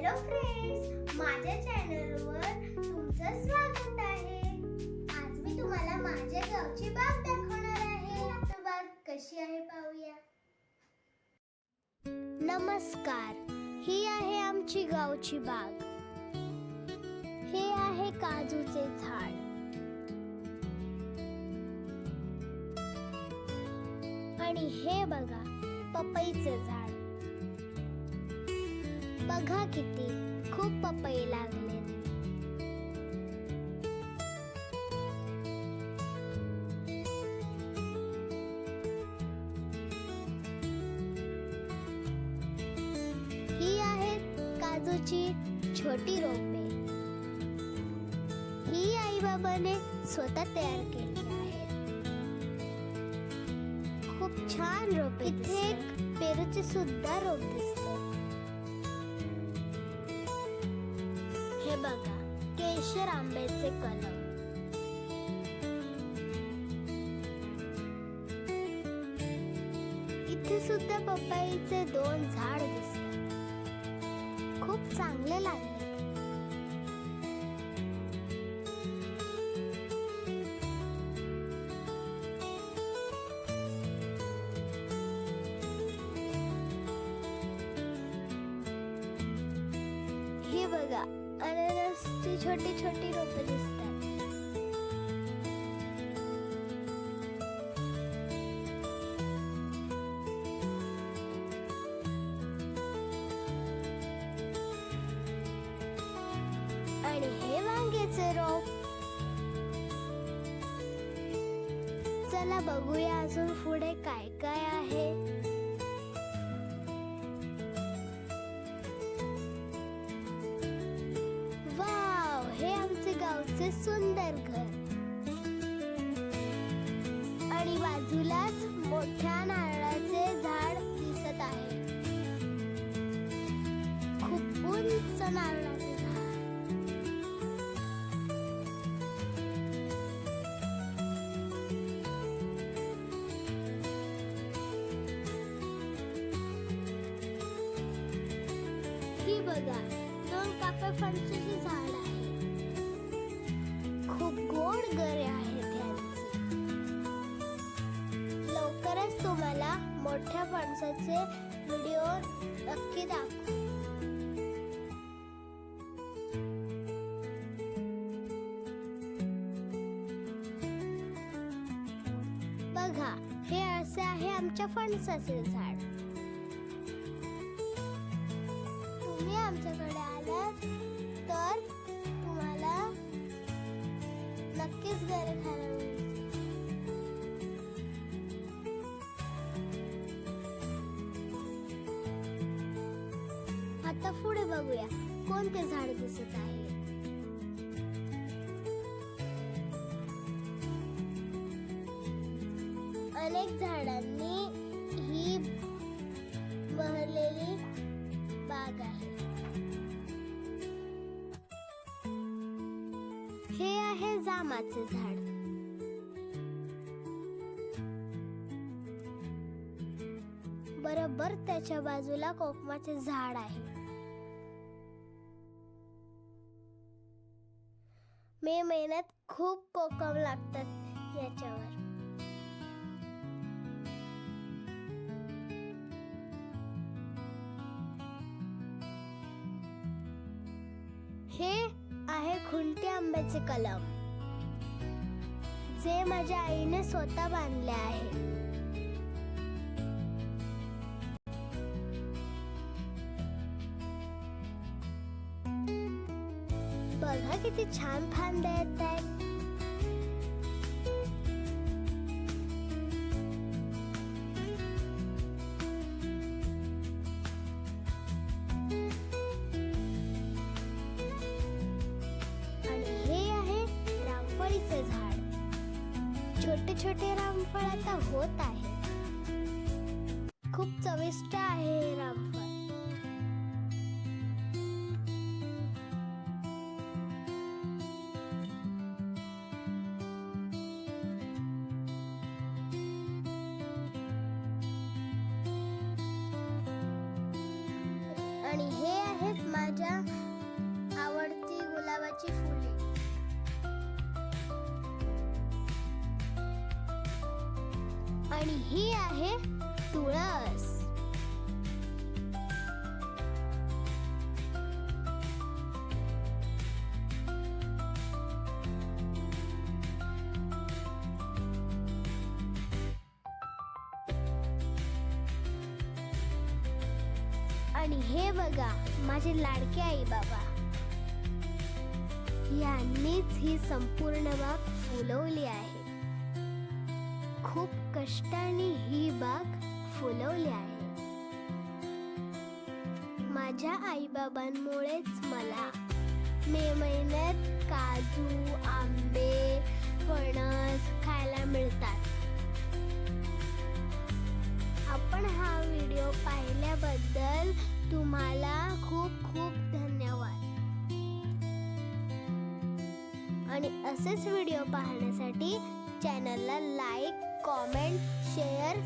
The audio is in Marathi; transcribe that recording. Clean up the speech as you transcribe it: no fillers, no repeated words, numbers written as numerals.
हॅलो फ्रेंड्स, माझ्या चॅनलवर तुमचं स्वागत आहे. आज मी तुम्हाला माझ्या गावची बाग दाखवणार आहे. तर बाग कशी आहे पाहूया. नमस्कार, ही आहे आमची गावची बाग. हे आहे काजूचे झाड. आणि हे बघा पपईचे झाड. बघा किती खूप पपई लागलेत. ही आहेत काजूची छोटी रोपे. ही आई बाबाने स्वतः तयार केली आहेत. खूप छान रोपे. इथे एक पेरूचे सुद्धा रोप दिसते. हे बघा केशर आंब्याचे कलम. इथे सुद्धा पपईचे 2 झाड दिसतात. खूप चांगले लागले. हे बघा अननसची छोटी छोटी रोपे दिसतात. आणि हे वांग्याचे रोप. चला बघूया अजून पुढे काय काय आहे. गावचे सुंदर घर. आणि बाजूलाच मोठ्या नारळाचे झाड दिसत आहे. खूप उंच नारळाचे झाड. ही बघा 2 कापे फणसाचे झाड आहे. खूप गोड गरे आहेत यांचे. लवकरच तुम्हाला मोठ्या फणसाचे व्हिडिओ नक्की दाखवू. बघा हे असे आहे आमच्या फणसाचे झाड. तुम्ही आमच्याकडे आलात तर तुम्हाला नक्कीच गरे खायला मिळतील. आता पुढे बघूया कोणते झाड दिसत आहे. अनेक झाडांनी ही बहरलेली बाग आहे. हे आहे जामाचे झाड. बरोबर त्याच्या बाजूला कोकमाचे झाड आहे. मे महिन्यात खूप कोकम लागतात याच्यावर. हे आहे खुंटी आंब्याचे कलम, जे माझ्या आईने स्वतः बांधले आहे. बघा किती छान फांद्या येत आहेत. झाड. छोटे छोटे रामफळ आता होत आहे. खूप चविष्ट आहे हे रामफळ. आणि हे आहेत माझे माझ्या आवडती गुलाबाची फुले. आणि ही आहे तुळस. आणि हे बघा माझे लाडके आई बाबा, यांनीच ही संपूर्ण बाग फुलवली आहे. खूप कष्टाने ही बाग फुलवली आहे. माझ्या आई बाबांमुळेच मला मे महिन्यात काजू, आंबे, फणस खायला मिळतात. आपण हा व्हिडिओ पाहिल्याबद्दल तुम्हाला खूप खूप धन्यवाद. आणि असेच व्हिडिओ पाहण्यासाठी चॅनलला लाईक, कॉमेंट, शेअर